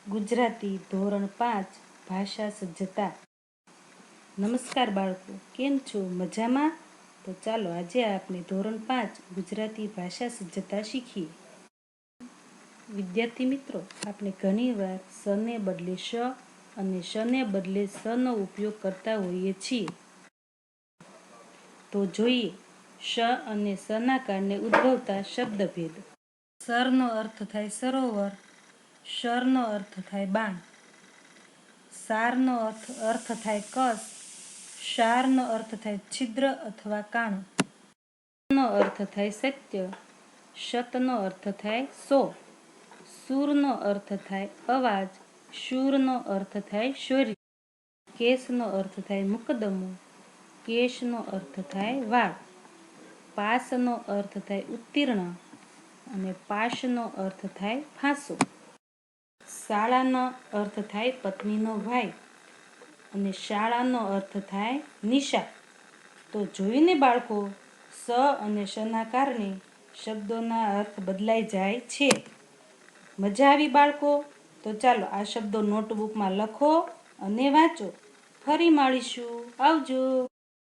ગુજરાતી ધોરણ 5 ભાષા સજ્જતા। નમસ્કાર બાળકો, કેમ છો? મજામાં? તો ચાલો આજે આપણે ધોરણ 5 ગુજરાતી ભાષા સજ્જતા શીખીએ। વિદ્યાર્થી મિત્રો, આપણે ઘણીવાર સને બદલે શ અને શને બદલે સનો ઉપયોગ કરતા હોઈએ છીએ। તો જોઈએ શ અને સના કારણે ઉદ્ભવતા શબ્દભેદ। સરનો અર્થ થાય સરોવર, શરનો અર્થ થાય બાણ, સારનો અર્થ થાય કસ, શારનો અર્થ થાય છિદ્ર અથવા કાણું, નો અર્થ થાય સત્ય, શતનો અર્થ થાય 100, સુરનો અર્થ થાય અવાજ, શૂરનો અર્થ થાય શૌર્ય, કેશનો અર્થ થાય મુકદ્દમો, કેશનો અર્થ થાય વાળ, પાસનો અર્થ થાય ઉત્તીર્ણ અને પાશનો અર્થ થાય ફાંસો। શાળાનો અર્થ થાય પત્નીનો ભાઈ અને શાળાનો અર્થ થાય નિશાળ। તો જોયું ને બાળકો, સ અને શના કારણે શબ્દોના અર્થ બદલાઈ જાય છે। મજા આવી બાળકો? તો ચાલો આ શબ્દો નોટબુકમાં લખો અને વાંચો। ફરી મળીશું, આવજો।